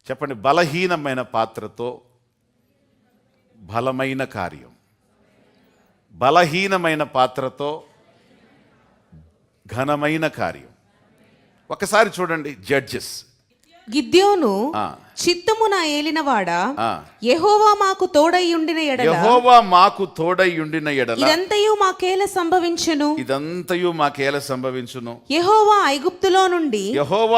చెప్పండి, బలహీనమైన పాత్రతో బలమైన కార్యం. బలహీనమైన పాత్రతో ఘనమైన కార్యం. ఒకసారి చూడండి, జడ్జెస్. గిద్యోను చిత్తమున ఏలినవాడా, యెహోవా మాకు తోడైయుండిన ఎడల, యెహోవా మాకు తోడైయుండిన ఎడల ఇదంతయు మాకేల సంభవించును, ఇదంతయు మాకేల సంభవించును. యెహోవా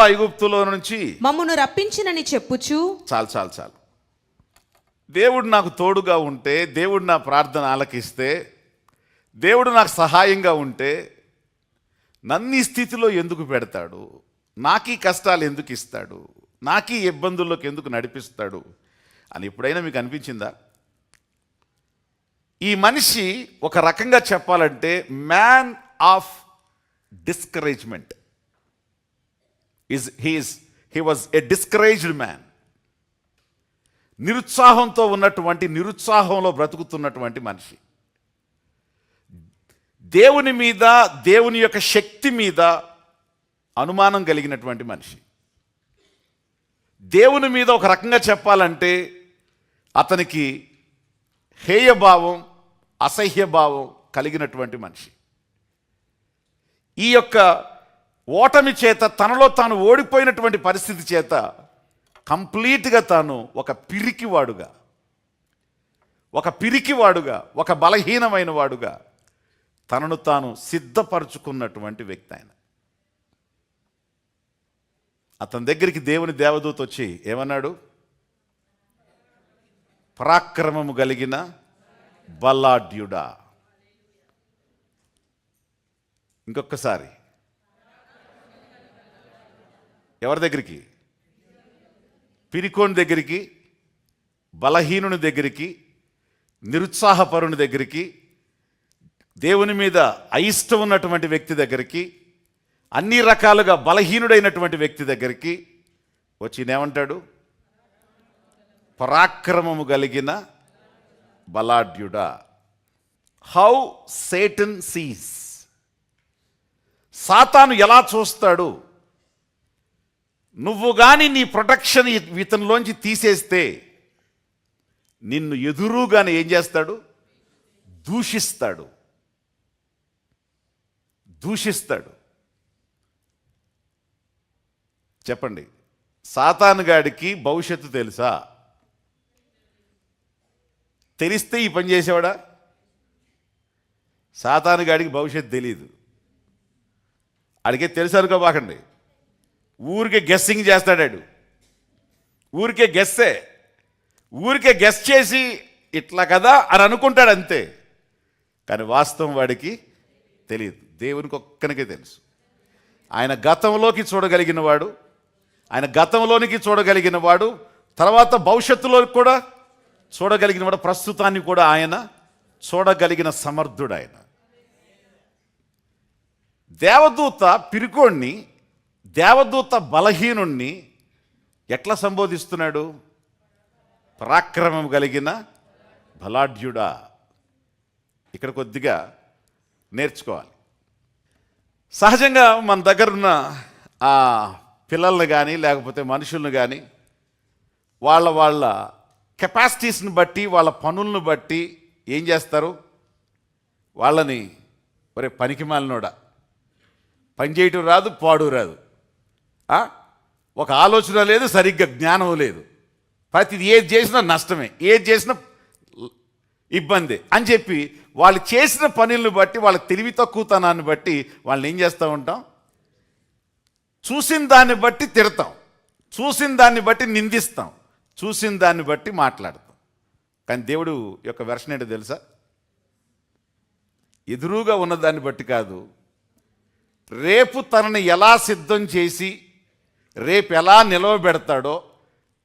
ఐగుప్తులో నుంచి మమ్మును రప్పించినని చెప్పుచు. చాలు. దేవుడు నాకు తోడుగా ఉంటే, దేవుడు నా ప్రార్థన ఆలకిస్తే, దేవుడు నాకు సహాయంగా ఉంటే నన్ను ఈ స్థితిలో ఎందుకు పెడతాడు, నాకీ కష్టాలు ఎందుకు ఇస్తాడు, నాకీ ఇబ్బందుల్లోకి ఎందుకు నడిపిస్తాడు అని ఎప్పుడైనా మీకు అనిపించిందా? ఈ మనిషి ఒక రకంగా చెప్పాలంటే man of discouragement. He was a discouraged man. నిరుత్సాహంతో ఉన్నటువంటి, నిరుత్సాహంలో బ్రతుకుతున్నటువంటి మనిషి. దేవుని మీద, దేవుని యొక్క శక్తి మీద అనుమానం కలిగినటువంటి మనిషి. దేవుని మీద ఒక రకంగా చెప్పాలంటే అతనికి హేయభావం, అసహ్యభావం కలిగినటువంటి మనిషి. ఈ యొక్క ఓటమి చేత, తనలో తాను ఓడిపోయినటువంటి పరిస్థితి చేత కంప్లీట్గా తాను ఒక పిరికివాడుగా, ఒక బలహీనమైన వాడుగా తనను తాను సిద్ధపరచుకున్నటువంటి వ్యక్తి ఆయన. అతని దగ్గరికి దేవుని దేవదూత వచ్చి ఏమన్నాడు? పరాక్రమము కలిగిన బలాఢ్యుడా. ఇంకొకసారి, ఎవరి దగ్గరికి? పిరికోని దగ్గరికి, బలహీనుని దగ్గరికి, నిరుత్సాహపరుని దగ్గరికి, దేవుని మీద అయిష్టం ఉన్నటువంటి వ్యక్తి దగ్గరికి, అన్ని రకాలుగా బలహీనుడైనటువంటి వ్యక్తి దగ్గరికి వచ్చి ఏమంటాడు? పరాక్రమము కలిగిన బలాఢ్యుడా. How Satan Cs. సాతాను ఎలా చూస్తాడు? నువ్వు కానీ నీ ప్రొటెక్షన్ ఇతనిలోంచి తీసేస్తే నిన్ను ఎదురుగానే ఏం చేస్తాడు? దూషిస్తాడు. చెప్పండి, సాతాను గాడికి భవిష్యత్తు తెలుసా? తెలిస్తే ఈ పని చేసేవాడా? సాతాను గాడికి భవిష్యత్తు తెలియదు. అడిగే తెలుసు అనుకోబాకండి. ఊరికే గెస్సింగ్ చేస్తాడాడు. ఊరికే గెస్ చేసి ఇట్లా కదా అని అనుకుంటాడు అంతే. కానీ వాస్తవం వాడికి తెలియదు. దేవునికి ఒక్కనికే తెలుసు. ఆయన గతంలోకి చూడగలిగిన వాడు, తర్వాత భవిష్యత్తులో కూడా చూడగలిగిన వాడు, ప్రస్తుతాన్ని కూడా ఆయన చూడగలిగిన సమర్థుడు ఆయన. దేవదూత పిరికోణ్ణి, దేవదూత బలహీనుణ్ణి ఎట్లా సంబోధిస్తున్నాడు? పరాక్రమం కలిగిన బలాఢ్యుడా. ఇక్కడ కొద్దిగా నేర్చుకోవాలి. సహజంగా మన దగ్గరున్న పిల్లల్ని కానీ లేకపోతే మనుషులను కానీ వాళ్ళ కెపాసిటీస్ని బట్టి, వాళ్ళ పనులను బట్టి ఏం చేస్తారు? వాళ్ళని ఒరే పనికి మాలినోడా, పని చేయటం రాదు, పాడు రాదు, ఒక ఆలోచన లేదు, సరిగ్గా జ్ఞానం లేదు, ప్రతిది ఏది చేసినా నష్టమే, ఏది చేసినా ఇబ్బంది అని చెప్పి వాళ్ళు చేసిన పనులను బట్టి, వాళ్ళ తెలివి తక్కువతనాన్ని బట్టి వాళ్ళని ఏం చేస్తూ ఉంటాం? చూసిన దాన్ని బట్టి తిడతాం, చూసిన దాన్ని బట్టి నిందిస్తాం, చూసిన దాన్ని బట్టి మాట్లాడతాం. కానీ దేవుడు యొక్క వెర్షన్ ఏంటో తెలుసా? ఎదురుగా ఉన్నదాన్ని బట్టి కాదు, రేపు తనని ఎలా సిద్ధం చేసి రేపు ఎలా నిలవబెడతాడో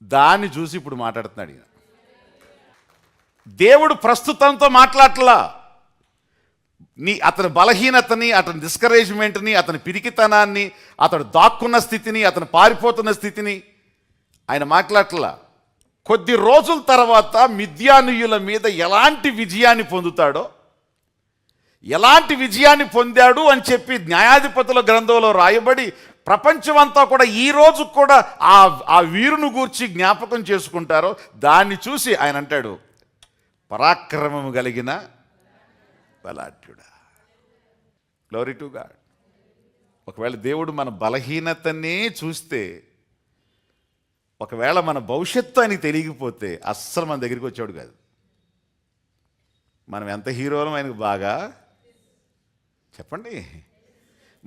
దాన్ని చూసి ఇప్పుడు మాట్లాడుతున్నాడు ఈయన. దేవుడు ప్రస్తుతంతో మాట్లాడట్లా. అతని బలహీనతని, అతని డిస్కరేజ్మెంట్ని, అతని పిరికితనాన్ని, అతడు దాక్కున్న స్థితిని, అతను పారిపోతున్న స్థితిని ఆయన మాట్లాడట్లా. కొద్ది రోజుల తర్వాత మిద్యానీయుల మీద ఎలాంటి విజయాన్ని పొందుతాడో, ఎలాంటి విజయాన్ని పొందాడు అని చెప్పి న్యాయాధిపతుల గ్రంథంలో రాయబడి ప్రపంచం అంతా కూడా ఈ రోజు కూడా ఆ వీరును గూర్చి జ్ఞాపకం చేసుకుంటారో దాన్ని చూసి ఆయన అంటాడు, పరాక్రమము కలిగిన బలాఢ్యుడా. Glory to God. ఒకవేళ దేవుడు మన బలహీనతనే చూస్తే, ఒకవేళ మన భవిష్యత్తు అని తెలియకపోతే అస్సలు మన దగ్గరికి వచ్చాడు కాదు. మనం ఎంత హీరోలం ఆయనకు బాగా చెప్పండి,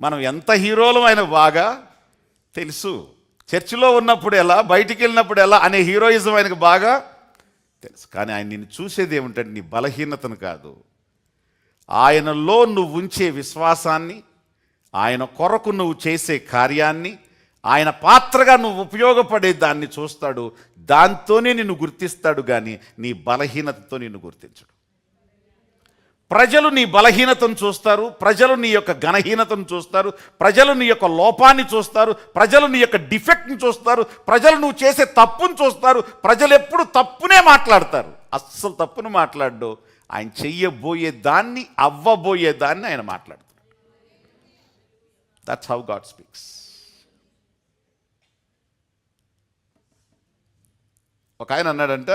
మనం ఎంత హీరోలం ఆయన బాగా తెలుసు. చర్చిలో ఉన్నప్పుడు ఎలా, బయటికి వెళ్ళినప్పుడు ఎలా అనే హీరోయిజం ఆయనకు బాగా తెలుసు. కానీ ఆయన నిన్ను చూసేది ఏమిటంటే నీ బలహీనతను కాదు, ఆయనలో నువ్వు ఉంచే విశ్వాసాన్ని, ఆయన కొరకు నువ్వు చేసే కార్యాన్ని, ఆయన పాత్రగా నువ్వు ఉపయోగపడే దాన్ని చూస్తాడు. దాంతోనే నిన్ను గుర్తిస్తాడు, కానీ నీ బలహీనతతో నిన్ను గుర్తించడు. ప్రజలు నీ బలహీనతను చూస్తారు, ప్రజలు నీ యొక్క ఘనహీనతను చూస్తారు, ప్రజలు నీ యొక్క లోపాన్ని చూస్తారు, ప్రజలు నీ యొక్క డిఫెక్ట్ని చూస్తారు, ప్రజలు నువ్వు చేసే తప్పును చూస్తారు. ప్రజలు ఎప్పుడు తప్పునే మాట్లాడతారు, అస్సలు తప్పును మాట్లాడు. ఆయన చెయ్యబోయే దాన్ని, అవ్వబోయే దాన్ని ఆయన మాట్లాడతాడు. That's how God speaks. ఒక ఆయన అన్నాడంట,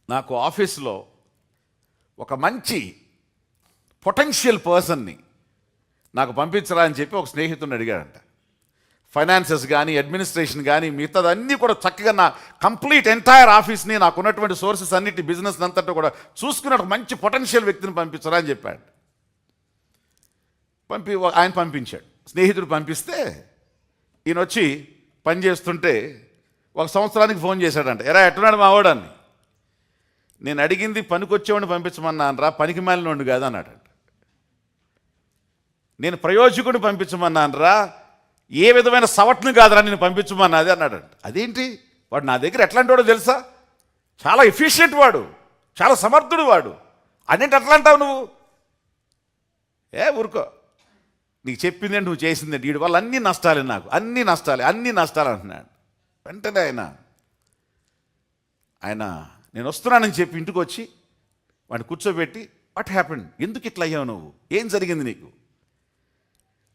నాకు ఆఫీస్లో ఒక మంచి పొటెన్షియల్ పర్సన్ని నాకు పంపించరా అని చెప్పి ఒక స్నేహితుడిని అడిగాడంట. ఫైనాన్సెస్ కానీ, అడ్మినిస్ట్రేషన్ కానీ, మిగతాదన్నీ కూడా చక్కగా నా కంప్లీట్ ఎంటైర్ ఆఫీస్ని, నాకు ఉన్నటువంటి సోర్సెస్ అన్నిటి, బిజినెస్ అంతటా కూడా చూసుకుని ఒక మంచి పొటెన్షియల్ వ్యక్తిని పంపించరా అని చెప్పాడు. ఆయన పంపించాడు. స్నేహితుడు పంపిస్తే ఈయన వచ్చి పని చేస్తుంటే ఒక సంవత్సరానికి ఫోన్ చేశాడంట, ఎరా ఎట్టున్నాడు మా వాడని. నేను అడిగింది పనికొచ్చేవాడిని పంపించమన్నాను రా, పనికి మాలినోడిని కాదు అన్నాడంట. నేను ప్రయోజకుడిని పంపించమన్నాను రా, ఏ విధమైన సవట్ను కాదురా నేను పంపించమన్నది అన్నాడంట. అదేంటి, వాడు నా దగ్గర ఎట్లాంటి వాడో తెలుసా, చాలా ఎఫిషియెంట్ వాడు, చాలా సమర్థుడు వాడు, అదేంటి అట్లా అంటావు నువ్వు? ఊరుకో, నీకు చెప్పిందేంటి, నువ్వు చేసిందేంటి, వీడి వల్ల అన్ని నష్టాలే, నాకు అన్ని నష్టాలు అంటున్నాడు. వెంటనే ఆయన నేను వస్తున్నానని చెప్పి ఇంటికి వచ్చి వాడిని కూర్చోబెట్టి, వాట్ హ్యాపెండ్, ఎందుకు ఇట్లా అయ్యావు నువ్వు, ఏం జరిగింది నీకు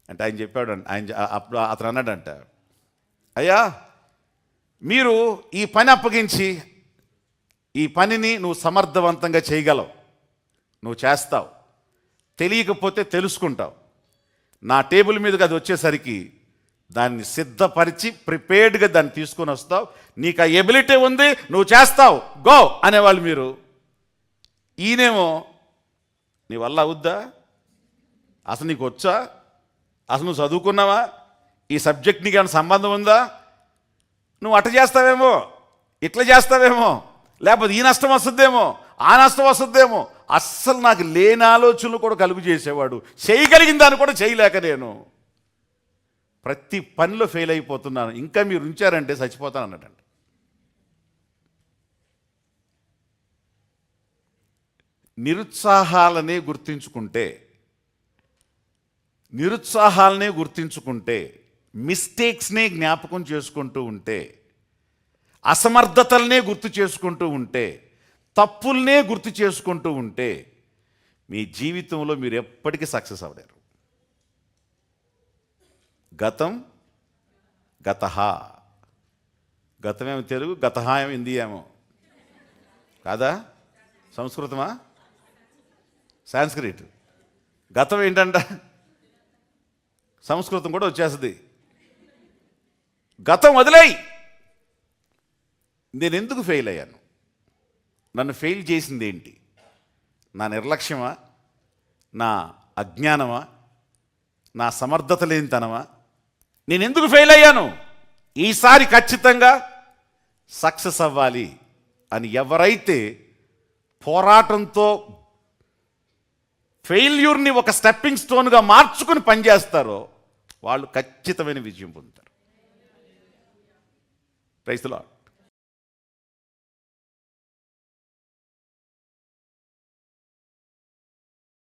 అంటే ఆయన చెప్పాడు. అప్పుడు అతను అన్నాడంట, అయ్యా మీరు ఈ పని అప్పగించి, ఈ పనిని నువ్వు సమర్థవంతంగా చేయగలవు, నువ్వు చేస్తావు, తెలియకపోతే తెలుసుకుంటావు. నా టేబుల్ మీదకి అది వచ్చేసరికి దాన్ని సిద్ధపరిచి ప్రిపేర్డ్గా దాన్ని తీసుకొని వస్తావు, నీకు ఆ ఎబిలిటీ ఉంది, నువ్వు చేస్తావు, గో అనేవాళ్ళు మీరు. ఈయనేమో నీ వల్ల అవుద్దా, అసలు నీకు వచ్చా, అసలు నువ్వు చదువుకున్నావా, ఈ సబ్జెక్ట్ నీకు ఏమైనా సంబంధం ఉందా, నువ్వు అట్ట చేస్తావేమో, ఇట్లా చేస్తావేమో, లేకపోతే ఈ నష్టం వస్తుందేమో, ఆ నష్టం వస్తుందేమో. అస్సలు నాకు లేని ఆలోచనలు కూడా కలుగు చేసేవాడు, చేయగలిగిన దాన్ని కూడా చేయలేక నేను ప్రతి పనిలో ఫెయిల్ అయిపోతున్నాను, ఇంకా మీరు ఉంచారంటే చచ్చిపోతాను అన్నట్టండి. నిరుత్సాహాలనే గుర్తించుకుంటే, మిస్టేక్స్నే జ్ఞాపకం చేసుకుంటూ ఉంటే, అసమర్థతలనే గుర్తు చేసుకుంటూ ఉంటే, తప్పుల్నే గుర్తు చేసుకుంటూ ఉంటే, మీ జీవితంలో మీరు ఎప్పటికీ సక్సెస్ అవ్వలేరు. గతమేమో తెలుగు, గతహ ఏమో హిందీ ఏమో కాదా, సంస్కృతమా సాంస్క్రిట్. గతం ఏంటంట, సంస్కృతం కూడా వచ్చేస్తుంది. గతం వదిలేయి, నేను ఎందుకు ఫెయిల్ అయ్యాను, నన్ను ఫెయిల్ చేసింది ఏంటి, నా నిర్లక్ష్యమా, నా అజ్ఞానమా, నా సమర్థత లేనితనమా, నేను ఎందుకు ఫెయిల్ అయ్యాను, ఈసారి ఖచ్చితంగా సక్సెస్ అవ్వాలి అని ఎవరైతే పోరాటంతో ఫెయిల్యూర్ని ఒక స్టెప్పింగ్ స్టోన్గా మార్చుకుని పనిచేస్తారో వాళ్ళు ఖచ్చితమైన విజయం పొందుతారు. Praise the lord.